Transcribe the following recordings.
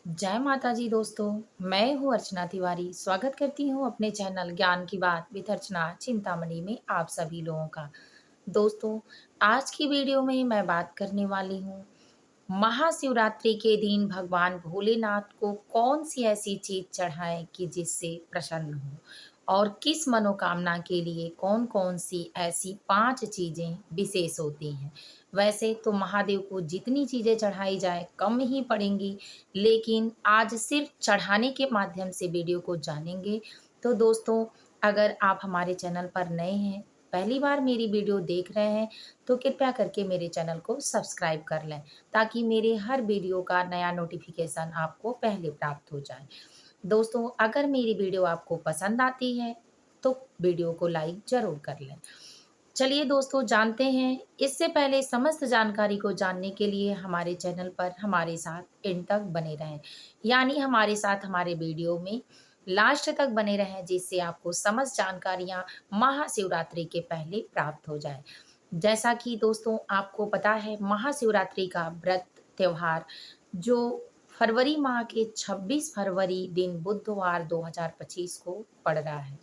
जय माता जी दोस्तों। मैं हूँ अर्चना तिवारी। स्वागत करती हूँ अपने चैनल ज्ञान की बात विद अर्चना चिंतामणि में आप सभी लोगों का। दोस्तों, आज की वीडियो में मैं बात करने वाली हूँ महाशिवरात्रि के दिन भगवान भोलेनाथ को कौन सी ऐसी चीज चढ़ाएं कि जिससे प्रसन्न हो, और किस मनोकामना के लिए कौन कौन सी ऐसी 5 चीजें विशेष होती हैं। वैसे तो महादेव को जितनी चीजें चढ़ाई जाए कम ही पड़ेंगी, लेकिन आज सिर्फ चढ़ाने के माध्यम से वीडियो को जानेंगे। तो दोस्तों, अगर आप हमारे चैनल पर नए हैं, पहली बार मेरी वीडियो देख रहे हैं, तो कृपया करके मेरे चैनल को सब्सक्राइब कर लें, ताकि मेरे हर वीडियो का नया नोटिफिकेशन आपको पहले प्राप्त हो जाए। दोस्तों, अगर मेरी वीडियो आपको पसंद आती है तो वीडियो को लाइक ज़रूर कर लें। चलिए दोस्तों, जानते हैं। इससे पहले समस्त जानकारी को जानने के लिए हमारे चैनल पर हमारे साथ एंड तक बने रहें, यानी हमारे साथ हमारे वीडियो में लास्ट तक बने रहें, जिससे आपको समस्त जानकारियाँ महाशिवरात्रि के पहले प्राप्त हो जाए। जैसा कि दोस्तों आपको पता है, महाशिवरात्रि का व्रत त्योहार जो फरवरी माह के 26 फरवरी दिन बुधवार 2025 को पड़ रहा है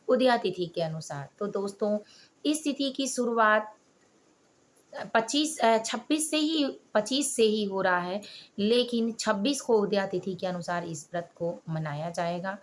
उदया तिथि के अनुसार। तो दोस्तों, इस तिथि की शुरुआत 25 से ही हो रहा है, लेकिन 26 को उदया तिथि के अनुसार इस व्रत को मनाया जाएगा।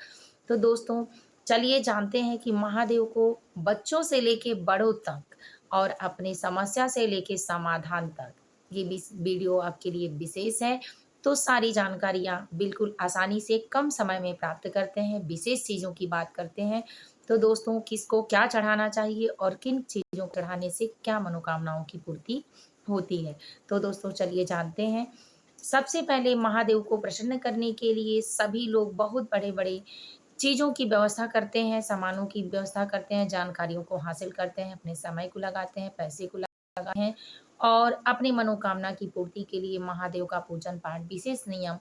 तो दोस्तों, चलिए जानते हैं कि महादेव को बच्चों से लेके बड़ों तक और अपनी समस्या से लेके समाधान तक ये वीडियो आपके लिए विशेष है। तो सारी जानकारियाँ बिल्कुल आसानी से कम समय में प्राप्त करते हैं, विशेष चीज़ों की बात करते हैं। तो दोस्तों, किसको क्या चढ़ाना चाहिए और किन चीज़ों को चढ़ाने से क्या मनोकामनाओं की पूर्ति होती है। तो दोस्तों, चलिए जानते हैं। सबसे पहले महादेव को प्रसन्न करने के लिए सभी लोग बहुत बड़े-बड़े चीज़ों की व्यवस्था करते हैं, सामानों की व्यवस्था करते हैं, जानकारियों को हासिल करते हैं, अपने समय को लगाते हैं, पैसे को लगाते हैं और अपनी मनोकामना की पूर्ति के लिए महादेव का पूजन पाठ विशेष नियम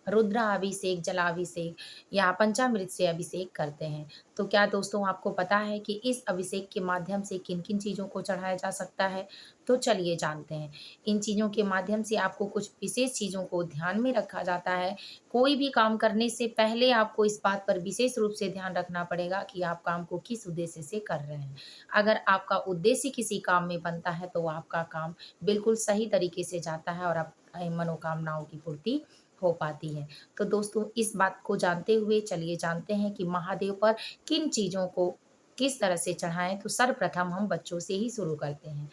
रुद्राभिषेक, जलाभिषेक या पंचामृत से अभिषेक करते हैं। तो क्या दोस्तों आपको पता है कि इस अभिषेक के माध्यम से किन-किन चीज़ों को चढ़ाया जा सकता है? तो चलिए जानते हैं। इन चीज़ों के माध्यम से आपको कुछ विशेष चीज़ों को ध्यान में रखा जाता है। कोई भी काम करने से पहले आपको इस बात पर विशेष रूप से ध्यान रखना पड़ेगा कि आप काम को किस उद्देश्य से कर रहे हैं। अगर आपका उद्देश्य किसी काम में बनता है, तो आपका काम बिल्कुल सही तरीके से जाता है और आप मनोकामनाओं की पूर्ति हो पाती है। तो दोस्तों, इस बात को जानते हुए चलिए जानते हैं कि महादेव पर किन चीज़ों को किस तरह से चढ़ाएँ। तो सर्वप्रथम हम बच्चों से ही शुरू करते हैं।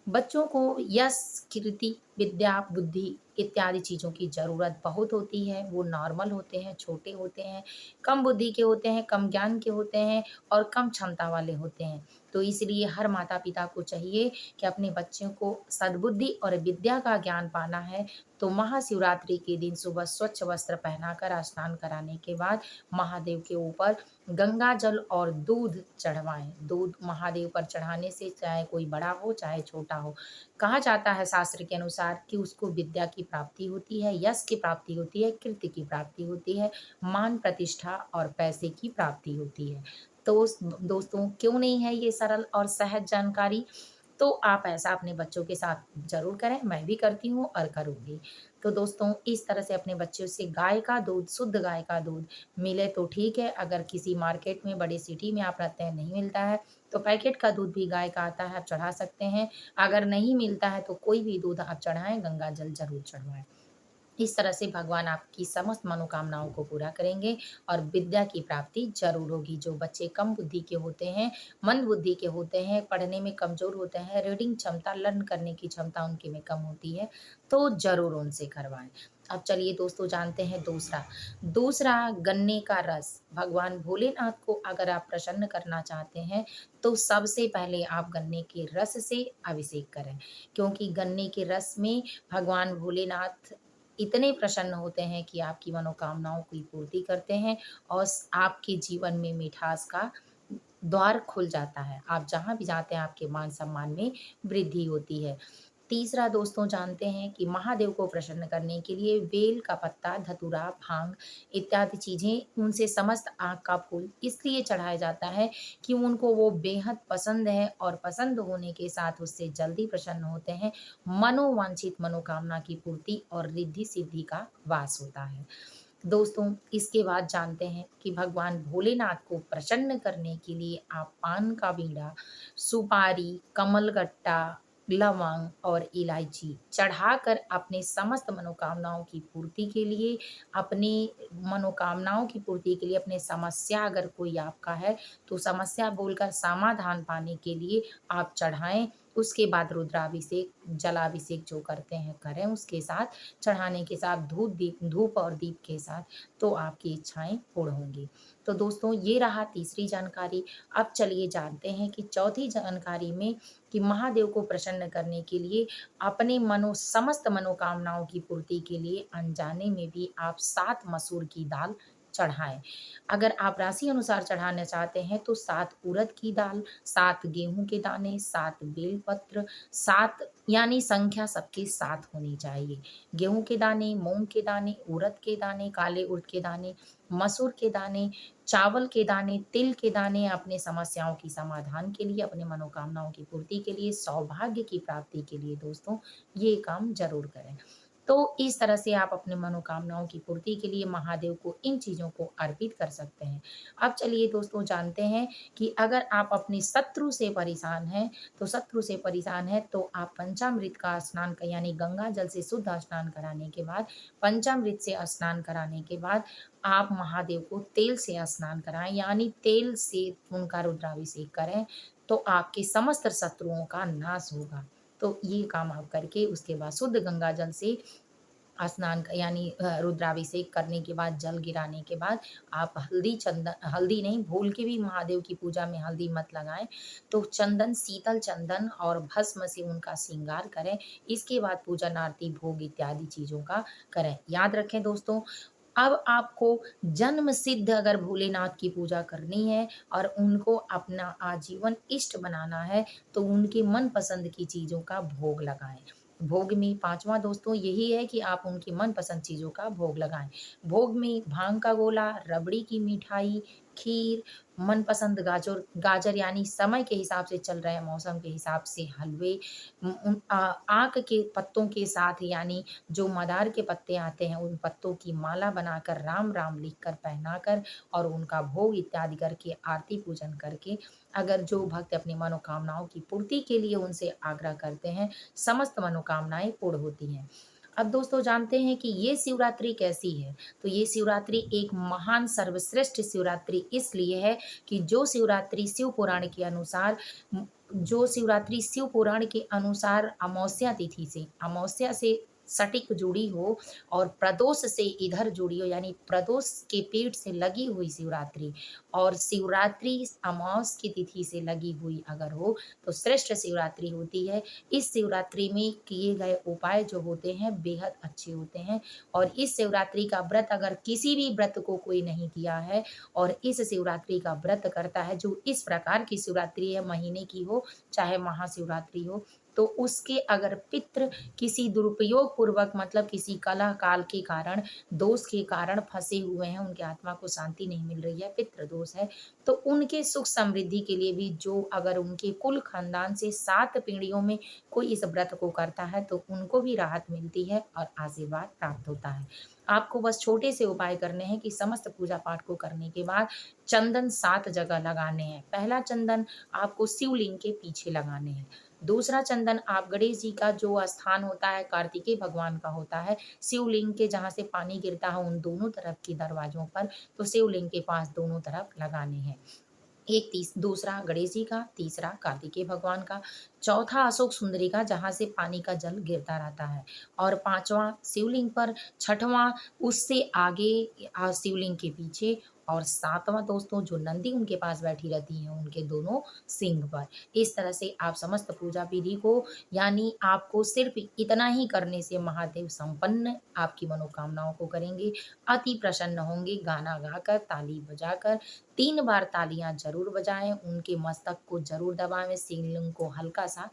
बच्चों को यश, कीर्ति, विद्या, बुद्धि इत्यादि चीज़ों की ज़रूरत बहुत होती है। वो नॉर्मल होते हैं, छोटे होते हैं, कम बुद्धि के होते हैं, कम ज्ञान के होते हैं और कम क्षमता वाले होते हैं। तो इसलिए हर माता-पिता को चाहिए कि अपने बच्चों को सद्बुद्धि और विद्या का ज्ञान पाना है, तो महाशिवरात्रि के दिन सुबह स्वच्छ वस्त्र पहनाकर स्नान कराने के बाद महादेव के ऊपर गंगा जल और दूध चढ़वाएँ। दूध महादेव पर चढ़ाने से चाहे कोई बड़ा हो, चाहे छोटा हो, कहा जाता है शास्त्र के अनुसार कि उसको विद्या की प्राप्ति होती है, यश की प्राप्ति होती है, कीर्ति की प्राप्ति होती है, मान प्रतिष्ठा और पैसे की प्राप्ति होती है। तो दोस्तों, क्यों नहीं है ये सरल और सहज जानकारी? तो आप ऐसा अपने बच्चों के साथ ज़रूर करें, मैं भी करती हूँ और करूँगी। तो दोस्तों, इस तरह से अपने बच्चों से गाय का दूध, शुद्ध गाय का दूध मिले तो ठीक है। अगर किसी मार्केट में, बड़ी सिटी में आप रहते हैं, नहीं मिलता है, तो पैकेट का दूध भी गाय का आता है, आप चढ़ा सकते हैं। अगर नहीं मिलता है तो कोई भी दूध आप चढ़ाएँ, गंगा जल ज़रूर चढ़वाएँ। इस तरह से भगवान आपकी समस्त मनोकामनाओं को पूरा करेंगे और विद्या की प्राप्ति ज़रूर होगी। जो बच्चे कम बुद्धि के होते हैं, मंद बुद्धि के होते हैं, पढ़ने में कमज़ोर होते हैं, रीडिंग क्षमता, लर्न करने की क्षमता उनके में कम होती है, तो ज़रूर उनसे करवाएँ। अब चलिए दोस्तों, जानते हैं दूसरा गन्ने का रस। भगवान भोलेनाथ को अगर आप प्रसन्न करना चाहते हैं, तो सबसे पहले आप गन्ने के रस से अभिषेक करें, क्योंकि गन्ने के रस में भगवान भोलेनाथ इतने प्रसन्न होते हैं कि आपकी मनोकामनाओं की पूर्ति करते हैं और आपके जीवन में मिठास का द्वार खुल जाता है। आप जहाँ भी जाते हैं, आपके मान-सम्मान में वृद्धि होती है। तीसरा दोस्तों जानते हैं कि महादेव को प्रसन्न करने के लिए बेल का पत्ता, धतूरा, भांग इत्यादि चीज़ें, उनसे समस्त आँख का फूल इसलिए चढ़ाया जाता है कि उनको वो बेहद पसंद है और पसंद होने के साथ उससे जल्दी प्रसन्न होते हैं। मनोवांछित मनोकामना की पूर्ति और रिद्धि-सिद्धि का वास होता है। दोस्तों इसके बाद जानते हैं कि भगवान भोलेनाथ को प्रसन्न करने के लिए आप पान का बीड़ा, सुपारी, कमलगट्टा, लवंग और इलायची चढ़ाकर अपने समस्त मनोकामनाओं की पूर्ति के लिए, अपनी मनोकामनाओं की पूर्ति के लिए, अपने समस्या अगर कोई आपका है तो समस्या बोलकर समाधान पाने के लिए आप चढ़ाएं। उसके बाद रुद्राभिषेक, जलाभिषेक जो करते हैं करें, उसके साथ चढ़ाने के साथ धूप और दीप के साथ, तो आपकी इच्छाएं पूर्ण होंगी। तो दोस्तों ये रहा तीसरी जानकारी। अब चलिए जानते हैं कि चौथी जानकारी में कि महादेव को प्रसन्न करने के लिए अपने समस्त मनोकामनाओं की पूर्ति के लिए अनजाने में भी आप 7 मसूर की दाल चढ़ाएं। अगर आप राशि अनुसार चढ़ाना चाहते हैं तो 7 उड़द की दाल, 7 गेहूं के दाने, 7 बेलपत्र, 7 यानी संख्या सबके 7 होनी चाहिए। गेहूं के दाने, मूंग के दाने, उड़द के दाने, काले उड़द के दाने, मसूर के दाने, चावल के दाने, तिल के दाने अपने समस्याओं की समाधान के लिए, अपने मनोकामनाओं की पूर्ति के लिए, सौभाग्य की प्राप्ति के लिए दोस्तों ये काम ज़रूर करें। तो इस तरह से आप अपने मनोकामनाओं की पूर्ति के लिए महादेव को इन चीज़ों को अर्पित कर सकते हैं। अब चलिए दोस्तों जानते हैं कि अगर आप अपने शत्रु से परेशान हैं, तो आप पंचामृत का स्नान क यानी गंगा जल से शुद्ध स्नान कराने के बाद, पंचामृत से स्नान कराने के बाद आप महादेव को तेल से स्नान कराएँ, यानी तेल से उनका रुद्राभिषेक करें, तो आपके समस्त शत्रुओं का नाश होगा। तो ये काम आप करके उसके बाद शुद्ध गंगा जल से यानी रुद्राभिषेक करने के बाद, जल गिराने के बाद आप हल्दी नहीं, भूल के भी महादेव की पूजा में हल्दी मत लगाएँ। तो चंदन, शीतल चंदन और भस्म से उनका श्रृंगार करें। इसके बाद पूजन, आरती, भोग इत्यादि चीज़ों का करें। याद रखें दोस्तों, अब आपको जन्म सिद्ध अगर भोलेनाथ की पूजा करनी है और उनको अपना आजीवन इष्ट बनाना है, तो उनकी मनपसंद की चीज़ों का भोग लगाएँ। भोग में 5वाँ दोस्तों यही है कि आप उनकी मनपसंद चीज़ों का भोग लगाएँ। भोग में भांग का गोला, रबड़ी की मिठाई, खीर, मनपसंद गाजर यानी समय के हिसाब से चल रहे मौसम के हिसाब से हलवे, आक के पत्तों के साथ यानी जो मदार के पत्ते आते हैं, उन पत्तों की माला बनाकर, राम राम लिखकर पहनाकर और उनका भोग इत्यादि करके, आरती पूजन करके, अगर जो भक्त अपनी मनोकामनाओं की पूर्ति के लिए उनसे आग्रह करते हैं, समस्त मनोकामनाएं पूर्ण होती हैं। अब दोस्तों जानते हैं कि ये शिवरात्रि कैसी है? तो ये शिवरात्रि एक महान सर्वश्रेष्ठ शिवरात्रि इसलिए है कि जो शिवरात्रि शिव पुराण के अनुसार अमावस्या से सटीक जुड़ी हो और प्रदोष से इधर जुड़ी हो, यानी प्रदोष के पेट से लगी हुई शिवरात्रि और शिवरात्रि अमावस की तिथि से लगी हुई अगर हो तो श्रेष्ठ शिवरात्रि होती है। इस शिवरात्रि में किए गए उपाय जो होते हैं बेहद अच्छे होते हैं और इस शिवरात्रि का व्रत अगर किसी भी व्रत को कोई नहीं किया है और इस शिवरात्रि का व्रत करता है, जो इस प्रकार की शिवरात्रि है, महीने की हो चाहे महाशिवरात्रि हो, तो उसके अगर पितृ किसी दुरुपयोग पूर्वक मतलब किसी कलह काल के कारण, दोष के कारण फंसे हुए हैं, उनकी आत्मा को शांति नहीं मिल रही है, पितृ दोष है, तो उनके सुख समृद्धि के लिए भी जो अगर उनके कुल खानदान से 7 पीढ़ियों में कोई इस व्रत को करता है तो उनको भी राहत मिलती है और आशीर्वाद प्राप्त होता है। आपको बस छोटे से उपाय करने हैं कि समस्त पूजा पाठ को करने के बाद चंदन 7 जगह लगाने हैं। पहला चंदन आपको शिवलिंग के पीछे लगाने हैं। दूसरा चंदन आप गणेश जी का जो स्थान होता है, कार्तिकेय भगवान का होता है, शिवलिंग के जहाँ से पानी गिरता है उन दोनों तरफ के दरवाजों पर, तो शिवलिंग के पास दोनों तरफ लगाने हैं। दूसरा गणेश जी का, तीसरा कार्तिकेय भगवान का, चौथा अशोक सुंदरी का जहाँ से पानी का जल गिरता रहता है और 5वां शिवलिंग पर, 6वां उससे आगे शिवलिंग के पीछे और सातवाँ दोस्तों जो नंदी उनके पास बैठी रहती हैं, उनके दोनों सींग पर। इस तरह से आप समस्त पूजा विधि को यानी आपको सिर्फ़ इतना ही करने से महादेव संपन्न आपकी मनोकामनाओं को करेंगे, अति प्रसन्न होंगे। गाना गाकर, ताली बजाकर 3 बार तालियाँ ज़रूर बजाएँ, उनके मस्तक को ज़रूर दबाएँ, शिवलिंग को हल्का-सा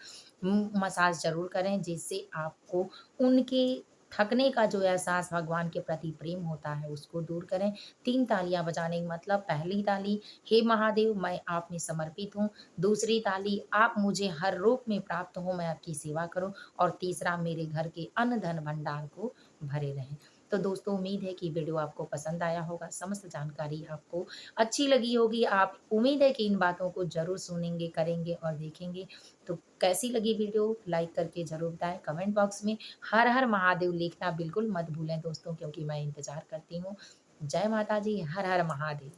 मसाज ज़रूर करें, जिससे आपको उनके थकने का जो एहसास भगवान के प्रति प्रेम होता है, उसको दूर करें। 3 तालियाँ बजाने का मतलब पहली ताली, हे महादेव मैं आप में समर्पित हूँ। दूसरी ताली, आप मुझे हर रूप में प्राप्त हो, मैं आपकी सेवा करूँ। और तीसरा, मेरे घर के अन्न-धन भंडार को भरे रहें। तो दोस्तों उम्मीद है कि वीडियो आपको पसंद आया होगा, समस्त जानकारी आपको अच्छी लगी होगी। आप उम्मीद है कि इन बातों को ज़रूर सुनेंगे, करेंगे और देखेंगे। तो कैसी लगी वीडियो लाइक करके ज़रूर बताएँ। कमेंट बॉक्स में हर हर महादेव लिखना बिल्कुल मत भूलें दोस्तों, क्योंकि मैं इंतज़ार करती हूँ। जय माता दी, हर हर महादेव।